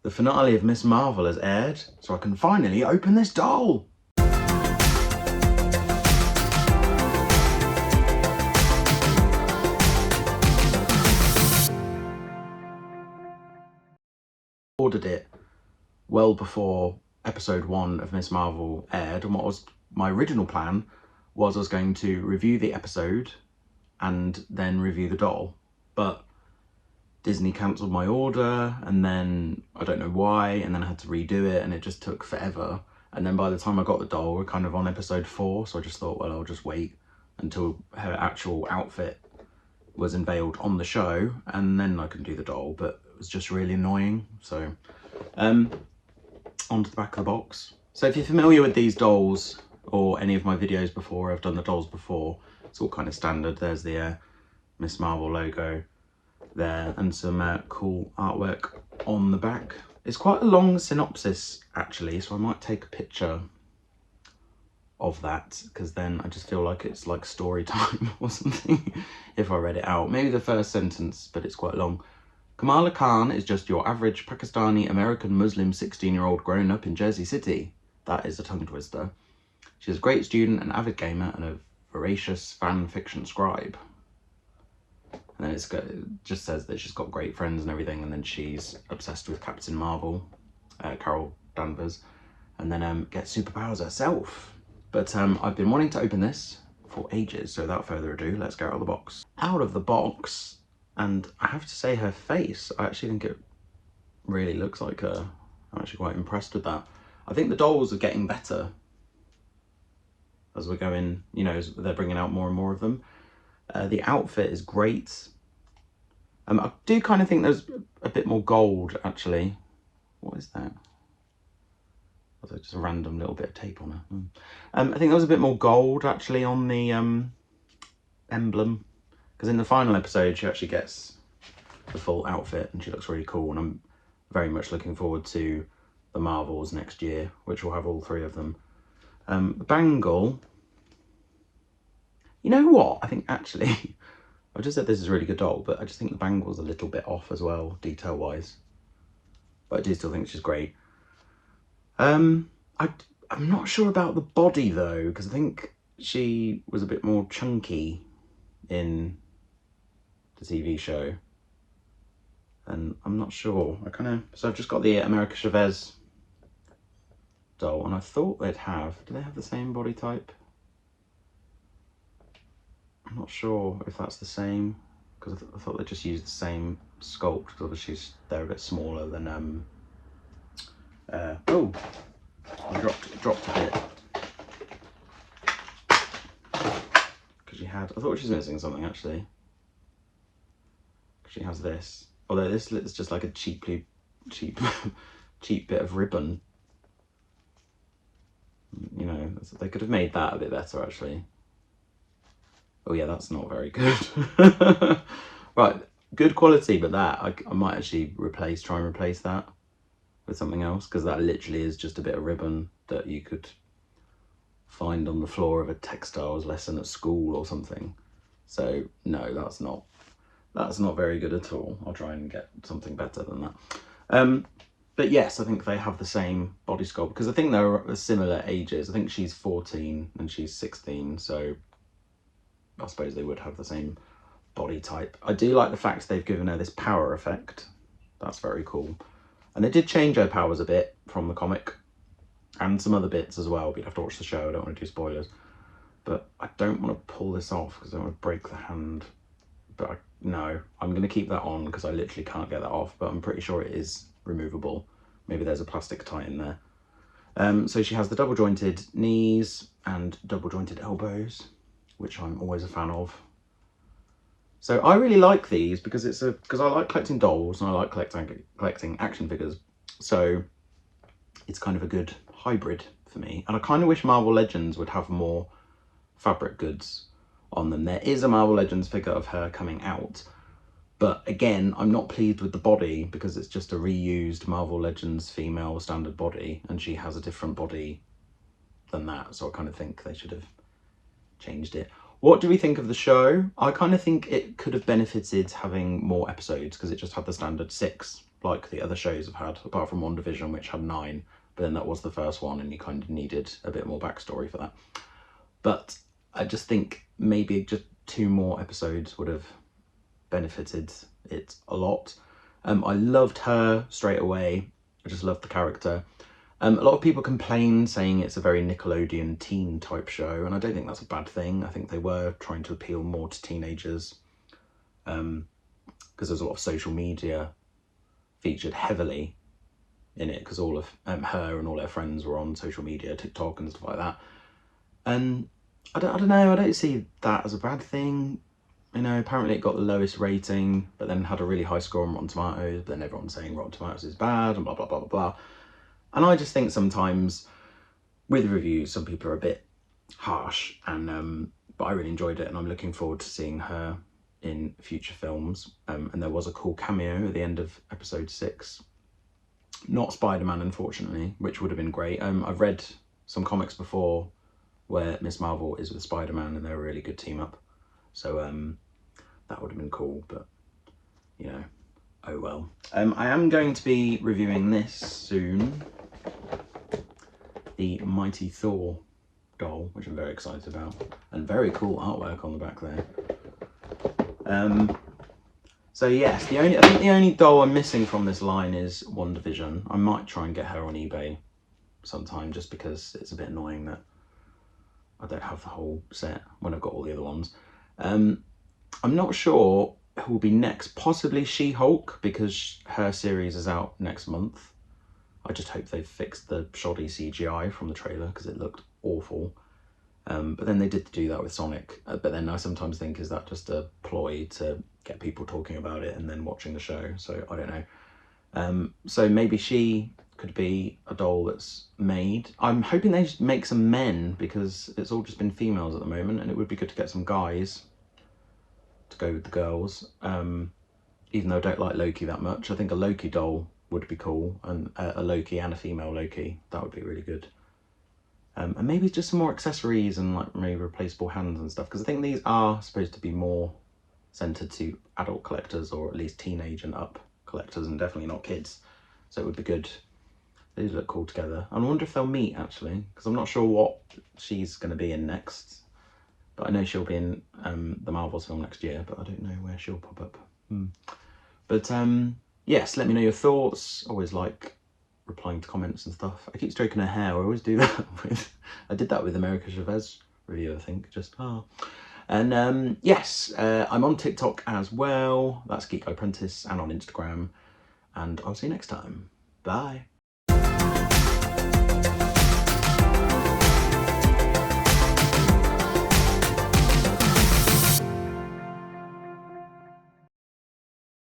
The finale of Miss Marvel has aired, so I can finally open this doll! Ordered it well before episode 1 of Miss Marvel aired, and what was my original plan was I was going to review the episode and then review the doll, but Disney cancelled my order, and then I don't know why, and then I had to redo it, and it just took forever. And then by the time I got the doll, we're kind of on episode 4, so I just thought, well, I'll just wait until her actual outfit was unveiled on the show, and then I can do the doll. But it was just really annoying. So onto the back of the box. So if you're familiar with these dolls or any of my videos before, I've done the dolls before, it's all kind of standard. There's the Miss Marvel logo there, and some cool artwork on the back. It's quite a long synopsis actually, so I might take a picture of that, because then I just feel like it's like story time or something if I read it out. Maybe the first sentence, but it's quite long. Kamala Khan is just your average Pakistani American Muslim 16-year-old grown up in Jersey City. That is a tongue twister. She's a great student, an avid gamer, and a voracious fan fiction scribe. And then it just says that she's got great friends and everything, and then she's obsessed with Captain Marvel, Carol Danvers, and then gets superpowers herself. But I've been wanting to open this for ages, so without further ado, let's get out of the box. Out of the box, and I have to say her face, I actually think it really looks like her. I'm actually quite impressed with that. I think the dolls are getting better as we're going, you know, as they're bringing out more and more of them. The outfit is great. I do kind of think there's a bit more gold, actually. What is that? Was it just a random little bit of tape on her? I think there was a bit more gold, actually, on the emblem. Because in the final episode, she actually gets the full outfit, and she looks really cool. And I'm very much looking forward to the Marvels next year, which will have all 3 of them. The bangle. You know what? I think, actually... I just said this is a really good doll, but I just think the bangle's a little bit off as well, detail-wise. But I do still think she's great. I'm not sure about the body, though, because I think she was a bit more chunky in the TV show. And I'm not sure. So I've just got the America Chavez doll, and I thought they'd have... Do they have the same body type? I'm not sure if that's the same, because I thought they just used the same sculpt, because obviously they're a bit smaller than oh, I dropped a bit, because I thought she was missing something actually, because she has this, although this is just like a cheap bit of ribbon, you know. They could have made that a bit better actually. Oh yeah, that's not very good. Right, good quality, but that I might actually try and replace that with something else, because that literally is just a bit of ribbon that you could find on the floor of a textiles lesson at school or something. So no, that's not very good at all. I'll try and get something better than that. But yes, I think they have the same body sculpt, because I think they're similar ages. I think she's 14 and she's 16, so I suppose they would have the same body type. I do like the fact they've given her this power effect. That's very cool. And they did change her powers a bit from the comic, and some other bits as well, but you'd have to watch the show. I don't want to do spoilers. But I don't want to pull this off because I don't want to break the hand. But no, I'm going to keep that on because I literally can't get that off, but I'm pretty sure it is removable. Maybe there's a plastic tie in there. So she has the double jointed knees and double jointed elbows, which I'm always a fan of. So I really like these because I like collecting dolls and I like collecting action figures. So it's kind of a good hybrid for me. And I kind of wish Marvel Legends would have more fabric goods on them. There is a Marvel Legends figure of her coming out, but again, I'm not pleased with the body because it's just a reused Marvel Legends female standard body, and she has a different body than that. So I kind of think they should have changed it. What do we think of the show? I kind of think it could have benefited having more episodes because it just had the standard 6, like the other shows have had, apart from WandaVision, which had 9. But then that was the first one and you kind of needed a bit more backstory for that. But I just think maybe just 2 more episodes would have benefited it a lot. I loved her straight away. I just loved the character. A lot of people complain saying it's a very Nickelodeon teen type show, and I don't think that's a bad thing. I think they were trying to appeal more to teenagers because there's a lot of social media featured heavily in it because all of her and all her friends were on social media, TikTok and stuff like that. And I don't know, I don't see that as a bad thing. You know, apparently it got the lowest rating, but then had a really high score on Rotten Tomatoes, but then everyone's saying Rotten Tomatoes is bad and blah, blah, blah, blah, blah. And I just think sometimes with reviews, some people are a bit harsh, and but I really enjoyed it, and I'm looking forward to seeing her in future films. And there was a cool cameo at the end of episode 6. Not Spider-Man, unfortunately, which would have been great. I've read some comics before where Miss Marvel is with Spider-Man, and they're a really good team up. So that would have been cool, but you know, oh well. I am going to be reviewing this soon. The Mighty Thor doll, which I'm very excited about, and very cool artwork on the back there. So yes, I think the only doll I'm missing from this line is WandaVision. I might try and get her on eBay sometime, just because it's a bit annoying that I don't have the whole set when I've got all the other ones. I'm not sure who will be next. Possibly She-Hulk, because her series is out next month. I just hope they've fixed the shoddy CGI from the trailer because it looked awful. But then they did do that with Sonic. But then I sometimes think, is that just a ploy to get people talking about it and then watching the show? So I don't know. So maybe she could be a doll that's made. I'm hoping they just make some men because it's all just been females at the moment, and it would be good to get some guys to go with the girls. Even though I don't like Loki that much, I think a Loki doll would be cool, and a Loki and a female Loki, that would be really good. And maybe just some more accessories and like maybe replaceable hands and stuff, because I think these are supposed to be more centered to adult collectors, or at least teenage and up collectors, and definitely not kids. So it would be good. These look cool together. I wonder if they'll meet actually, because I'm not sure what she's going to be in next. But I know she'll be in the Marvels film next year, but I don't know where she'll pop up. But yes, let me know your thoughts. Always like replying to comments and stuff. I keep stroking her hair. I always do that with... I did that with America Chavez review, I think. Just, And yes, I'm on TikTok as well. That's Geeky Apprentice, and on Instagram. And I'll see you next time. Bye.